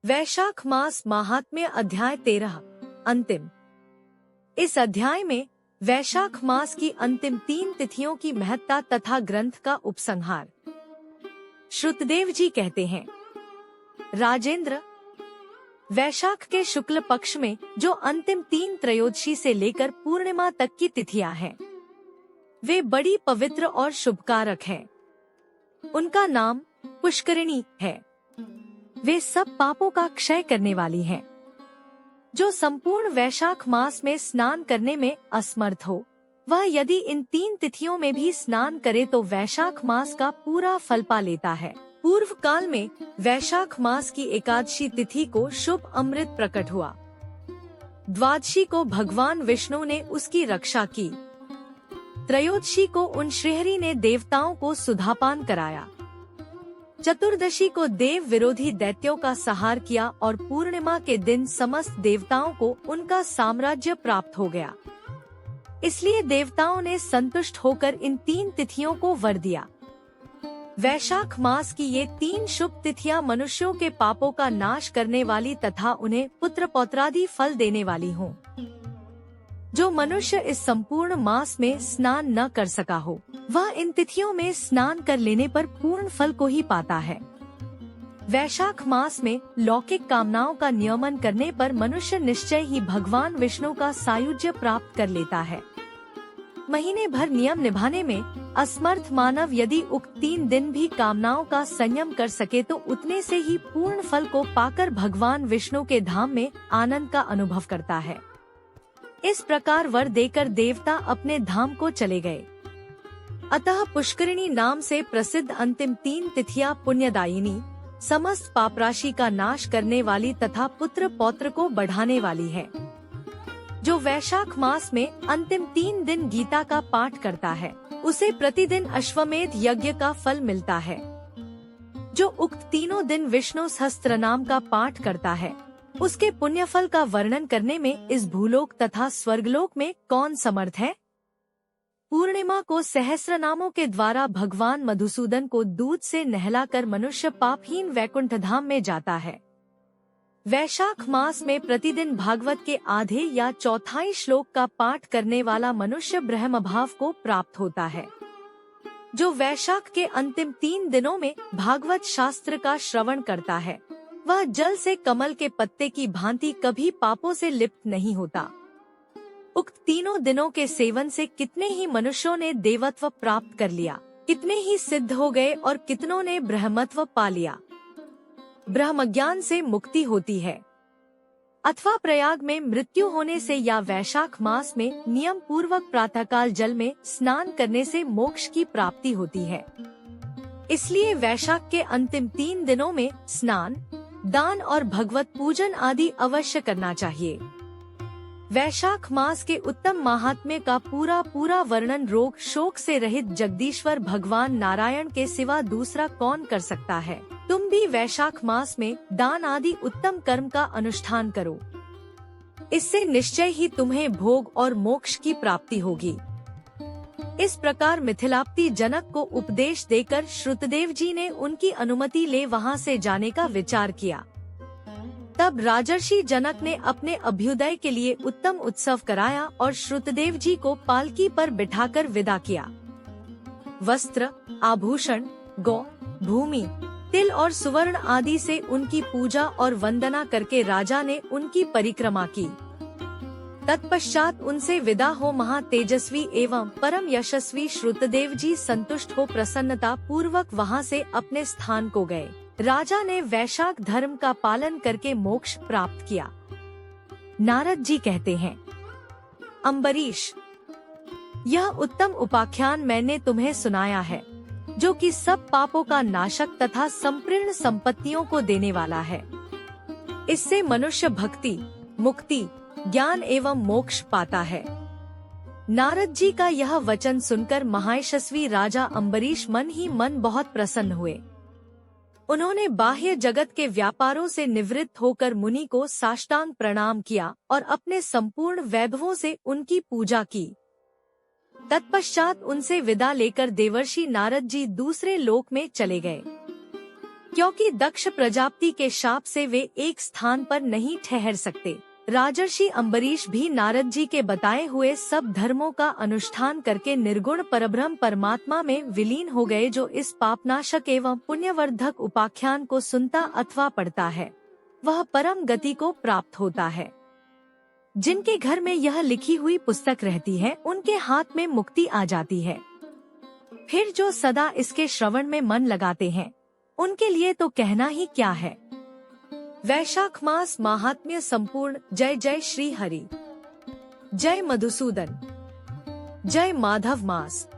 वैशाख मास महात्म्य अध्याय 13 अंतिम। इस अध्याय में वैशाख मास की अंतिम 3 तिथियों की महत्ता तथा ग्रंथ का उपसंहार। श्रुतदेव जी कहते हैं, राजेंद्र, वैशाख के शुक्ल पक्ष में जो अंतिम 3 त्रयोदशी से लेकर पूर्णिमा तक की तिथियां हैं, वे बड़ी पवित्र और शुभकारक हैं। उनका नाम पुष्करिणी है। वे सब पापों का क्षय करने वाली हैं। जो संपूर्ण वैशाख मास में स्नान करने में असमर्थ हो, वह यदि इन 3 तिथियों में भी स्नान करे तो वैशाख मास का पूरा फल पा लेता है। पूर्व काल में वैशाख मास की एकादशी तिथि को शुभ अमृत प्रकट हुआ। द्वादशी को भगवान विष्णु ने उसकी रक्षा की। त्रयोदशी को उन श्रीहरि ने देवताओं को सुधापान कराया। चतुर्दशी को देव विरोधी दैत्यों का संहार किया और पूर्णिमा के दिन समस्त देवताओं को उनका साम्राज्य प्राप्त हो गया। इसलिए देवताओं ने संतुष्ट होकर इन 3 तिथियों को वर दिया। वैशाख मास की ये 3 शुभ तिथियां मनुष्यों के पापों का नाश करने वाली तथा उन्हें पुत्र पौत्रादि फल देने वाली हों। जो मनुष्य इस संपूर्ण मास में स्नान न कर सका हो, वह इन तिथियों में स्नान कर लेने पर पूर्ण फल को ही पाता है। वैशाख मास में लौकिक कामनाओं का नियमन करने पर मनुष्य निश्चय ही भगवान विष्णु का सायुज्य प्राप्त कर लेता है। महीने भर नियम निभाने में असमर्थ मानव यदि उक्त 3 दिन भी कामनाओं का संयम कर सके तो उतने से ही पूर्ण फल को पाकर भगवान विष्णु के धाम में आनंद का अनुभव करता है। इस प्रकार वर देकर देवता अपने धाम को चले गए। अतः पुष्करिणी नाम से प्रसिद्ध अंतिम 3 तिथियां पुण्यदायिनी, समस्त पापराशि का नाश करने वाली तथा पुत्र पौत्र को बढ़ाने वाली है। जो वैशाख मास में अंतिम 3 दिन गीता का पाठ करता है, उसे प्रतिदिन अश्वमेध यज्ञ का फल मिलता है। जो उक्त तीनों दिन विष्णु सहस्त्र नाम का पाठ करता है, उसके पुण्यफल का वर्णन करने में इस भूलोक तथा स्वर्गलोक में कौन समर्थ है। पूर्णिमा को सहस्त्र नामों के द्वारा भगवान मधुसूदन को दूध से नहलाकर मनुष्य पापहीन वैकुंठ धाम में जाता है। वैशाख मास में प्रतिदिन भागवत के आधे या चौथाई श्लोक का पाठ करने वाला मनुष्य ब्रह्म भाव को प्राप्त होता है। जो वैशाख के अंतिम 3 दिनों में भागवत शास्त्र का श्रवण करता है, वह जल से कमल के पत्ते की भांति कभी पापों से लिप्त नहीं होता। उक्त तीनों दिनों के सेवन से कितने ही मनुष्यों ने देवत्व प्राप्त कर लिया, कितने ही सिद्ध हो गए और कितनों ने ब्रह्मत्व पा लिया। ब्रह्मज्ञान से मुक्ति होती है। अथवा प्रयाग में मृत्यु होने से या वैशाख मास में नियम पूर्वक प्रातःकाल जल में स्नान करने से मोक्ष की प्राप्ति होती है। इसलिए वैशाख के अंतिम 3 दिनों में स्नान, दान और भगवत पूजन आदि अवश्य करना चाहिए। वैशाख मास के उत्तम महात्म्य का पूरा वर्णन रोग शोक से रहित जगदीश्वर भगवान नारायण के सिवा दूसरा कौन कर सकता है। तुम भी वैशाख मास में दान आदि उत्तम कर्म का अनुष्ठान करो। इससे निश्चय ही तुम्हें भोग और मोक्ष की प्राप्ति होगी। इस प्रकार मिथिलापति जनक को उपदेश देकर श्रुतदेव जी ने उनकी अनुमति ले वहां से जाने का विचार किया। तब राजर्षि जनक ने अपने अभ्युदय के लिए उत्तम उत्सव कराया और श्रुतदेव जी को पालकी पर बिठाकर विदा किया। वस्त्र, आभूषण, गौ, भूमि, तिल और सुवर्ण आदि से उनकी पूजा और वंदना करके राजा ने उनकी परिक्रमा की। तत्पश्चात उनसे विदा हो महातेजस्वी एवं परम यशस्वी श्रुतदेव जी संतुष्ट हो प्रसन्नता पूर्वक वहां से अपने स्थान को गए। राजा ने वैशाख धर्म का पालन करके मोक्ष प्राप्त किया। नारद जी कहते हैं, अम्बरीश, यह उत्तम उपाख्यान मैंने तुम्हें सुनाया है, जो कि सब पापों का नाशक तथा संपूर्ण संपत्तियों को देने वाला है। इससे मनुष्य भक्ति, मुक्ति, ज्ञान एवं मोक्ष पाता है। नारद जी का यह वचन सुनकर महायशस्वी राजा अम्बरीश मन ही मन बहुत प्रसन्न हुए। उन्होंने बाह्य जगत के व्यापारों से निवृत्त होकर मुनि को साष्टांग प्रणाम किया और अपने संपूर्ण वैभवों से उनकी पूजा की। तत्पश्चात उनसे विदा लेकर देवर्षि नारद जी दूसरे लोक में चले गए। क्योंकि दक्ष प्रजापति के शाप से वे एक स्थान पर नहीं ठहर सकते। राजर्षि अम्बरीश भी नारद जी के बताए हुए सब धर्मों का अनुष्ठान करके निर्गुण परब्रह्म परमात्मा में विलीन हो गए। जो इस पापनाशक एवं पुण्यवर्धक उपाख्यान को सुनता अथवा पढ़ता है वह परम गति को प्राप्त होता है। जिनके घर में यह लिखी हुई पुस्तक रहती है उनके हाथ में मुक्ति आ जाती है। फिर जो सदा इसके श्रवण में मन लगाते हैं उनके लिए तो कहना ही क्या है। वैशाख मास महात्म्य संपूर्ण। जय जय श्री हरि, जय मधुसूदन, जय माधव मास।